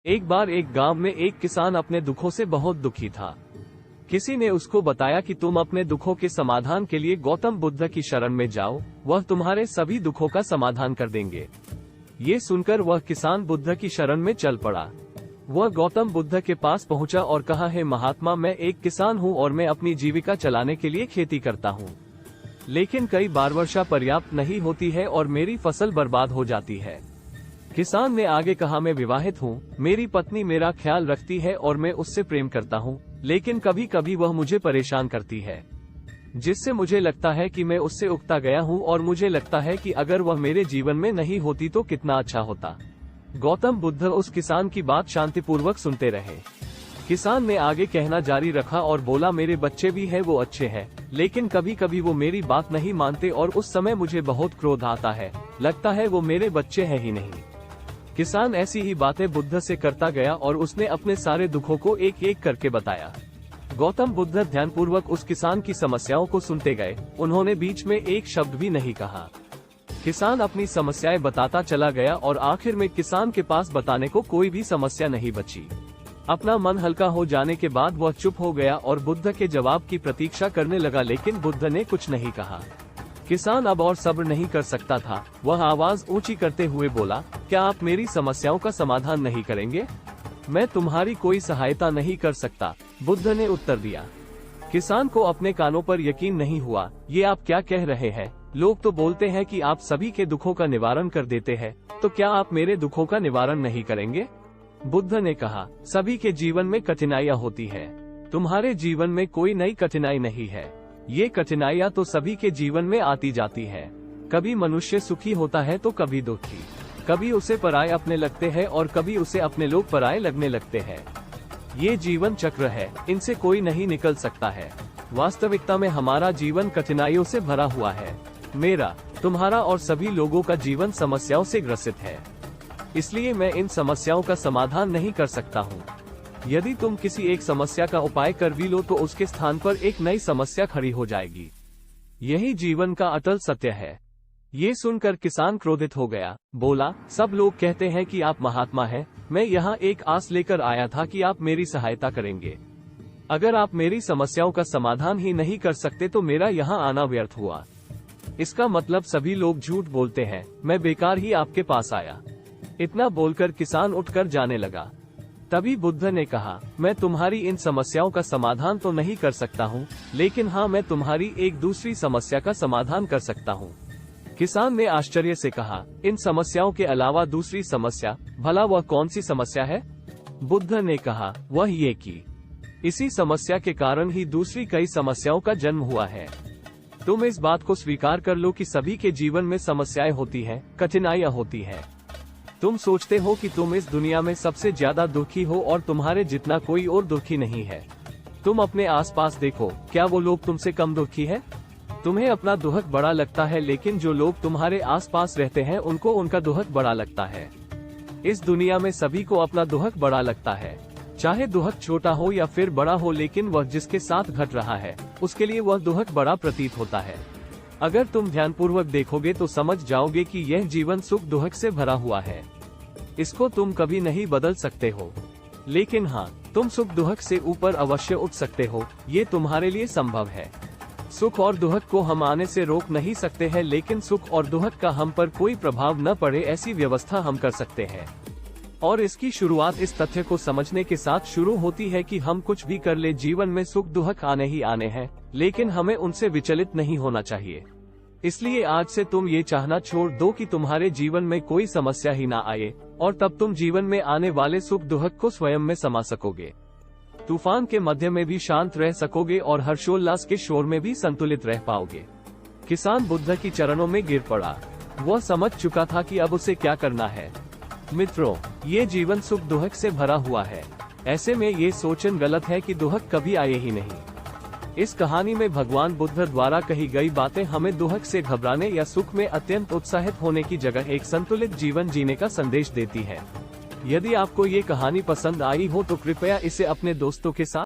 एक बार एक गांव में एक किसान अपने दुखों से बहुत दुखी था। किसी ने उसको बताया कि तुम अपने दुखों के समाधान के लिए गौतम बुद्ध की शरण में जाओ, वह तुम्हारे सभी दुखों का समाधान कर देंगे। ये सुनकर वह किसान बुद्ध की शरण में चल पड़ा। वह गौतम बुद्ध के पास पहुंचा और कहा, हे महात्मा, मैं एक किसान हूं और मैं अपनी जीविका चलाने के लिए खेती करता हूं। लेकिन कई बार वर्षा पर्याप्त नहीं होती है और मेरी फसल बर्बाद हो जाती है। किसान ने आगे कहा, मैं विवाहित हूँ, मेरी पत्नी मेरा ख्याल रखती है और मैं उससे प्रेम करता हूँ, लेकिन कभी कभी वह मुझे परेशान करती है, जिससे मुझे लगता है कि मैं उससे उकता गया हूँ और मुझे लगता है कि अगर वह मेरे जीवन में नहीं होती तो कितना अच्छा होता। गौतम बुद्ध उस किसान की बात शांतिपूर्वक सुनते रहे। किसान ने आगे कहना जारी रखा और बोला, मेरे बच्चे भी हैं, वो अच्छे हैं, लेकिन कभी कभी वो मेरी बात नहीं मानते और उस समय मुझे बहुत क्रोध आता है, लगता है वो मेरे बच्चे हैं ही नहीं। किसान ऐसी ही बातें बुद्ध से करता गया और उसने अपने सारे दुखों को एक एक करके बताया। गौतम बुद्ध ध्यानपूर्वक उस किसान की समस्याओं को सुनते गए। उन्होंने बीच में एक शब्द भी नहीं कहा। किसान अपनी समस्याएं बताता चला गया और आखिर में किसान के पास बताने को कोई भी समस्या नहीं बची। अपना मन हल्का हो जाने के बाद वह चुप हो गया और बुद्ध के जवाब की प्रतीक्षा करने लगा, लेकिन बुद्ध ने कुछ नहीं कहा। किसान अब और सब्र नहीं कर सकता था। वह आवाज ऊंची करते हुए बोला, क्या आप मेरी समस्याओं का समाधान नहीं करेंगे? मैं तुम्हारी कोई सहायता नहीं कर सकता, बुद्ध ने उत्तर दिया। किसान को अपने कानों पर यकीन नहीं हुआ। ये आप क्या कह रहे हैं? लोग तो बोलते हैं कि आप सभी के दुखों का निवारण कर देते हैं, तो क्या आप मेरे दुखों का निवारण नहीं करेंगे? बुद्ध ने कहा, सभी के जीवन में कठिनाइयाँ होती है, तुम्हारे जीवन में कोई नई कठिनाई नहीं है। ये कठिनाइयाँ तो सभी के जीवन में आती जाती है। कभी मनुष्य सुखी होता है तो कभी दुखी, कभी उसे पराये अपने लगते हैं और कभी उसे अपने लोग पराये लगने लगते हैं। ये जीवन चक्र है, इनसे कोई नहीं निकल सकता है। वास्तविकता में हमारा जीवन कठिनाइयों से भरा हुआ है। मेरा, तुम्हारा और सभी लोगों का जीवन समस्याओं से ग्रसित है, इसलिए मैं इन समस्याओं का समाधान नहीं कर सकता हूँ। यदि तुम किसी एक समस्या का उपाय कर भी लो तो उसके स्थान पर एक नई समस्या खड़ी हो जाएगी। यही जीवन का अटल सत्य है। ये सुनकर किसान क्रोधित हो गया। बोला, सब लोग कहते हैं कि आप महात्मा हैं, मैं यहाँ एक आस लेकर आया था कि आप मेरी सहायता करेंगे। अगर आप मेरी समस्याओं का समाधान ही नहीं कर सकते तो मेरा यहाँ आना व्यर्थ हुआ। इसका मतलब सभी लोग झूठ बोलते हैं, मैं बेकार ही आपके पास आया। इतना बोलकर किसान उठकर जाने लगा। तभी बुद्ध ने कहा, मैं तुम्हारी इन समस्याओं का समाधान तो नहीं कर सकता हूँ, लेकिन हाँ, मैं तुम्हारी एक दूसरी समस्या का समाधान कर सकता हूँ। किसान ने आश्चर्य से कहा, इन समस्याओं के अलावा दूसरी समस्या? भला वह कौन सी समस्या है? बुद्ध ने कहा, वह ये कि इसी समस्या के कारण ही दूसरी कई समस्याओं का जन्म हुआ है। तुम इस बात को स्वीकार कर लो कि सभी के जीवन में समस्याएं होती हैं, कठिनाइयां होती हैं। तुम सोचते हो कि तुम इस दुनिया में सबसे ज्यादा दुखी हो और तुम्हारे जितना कोई और दुखी नहीं है। तुम अपने आसपास देखो, क्या वो लोग तुमसे कम दुखी हैं? तुम्हें अपना दुख बड़ा लगता है, लेकिन जो लोग तुम्हारे आसपास रहते हैं उनको उनका दुख बड़ा लगता है। इस दुनिया में सभी को अपना दुख बड़ा लगता है, चाहे दुख छोटा हो या फिर बड़ा हो, लेकिन वह जिसके साथ घट रहा है उसके लिए वह दुख बड़ा प्रतीत होता है। अगर तुम ध्यानपूर्वक देखोगे तो समझ जाओगे कि यह जीवन सुख दुख से भरा हुआ है। इसको तुम कभी नहीं बदल सकते हो, लेकिन हाँ, तुम सुख दुख से ऊपर अवश्य उठ सकते हो। ये तुम्हारे लिए संभव है। सुख और दुख को हम आने से रोक नहीं सकते हैं, लेकिन सुख और दुख का हम पर कोई प्रभाव न पड़े ऐसी व्यवस्था हम कर सकते हैं। और इसकी शुरुआत इस तथ्य को समझने के साथ शुरू होती है कि हम कुछ भी कर ले, जीवन में सुख दुख आने ही आने हैं, लेकिन हमें उनसे विचलित नहीं होना चाहिए। इसलिए आज से तुम ये चाहना छोड़ दो कि तुम्हारे जीवन में कोई समस्या ही ना आए, और तब तुम जीवन में आने वाले सुख दुख को स्वयं में समा सकोगे। तूफान के मध्य में भी शांत रह सकोगे और हर्षोल्लास के शोर में भी संतुलित रह पाओगे। किसान बुद्ध की चरणों में गिर पड़ा। वह समझ चुका था कि अब उसे क्या करना है। मित्रों, ये जीवन सुख दुख से भरा हुआ है। ऐसे में ये सोचना गलत है कि दुख कभी आए ही नहीं। इस कहानी में भगवान बुद्ध द्वारा कही गई बातें हमें दुख से घबराने या सुख में अत्यंत उत्साहित होने की जगह एक संतुलित जीवन जीने का संदेश देती है। यदि आपको ये कहानी पसंद आई हो तो कृपया इसे अपने दोस्तों के साथ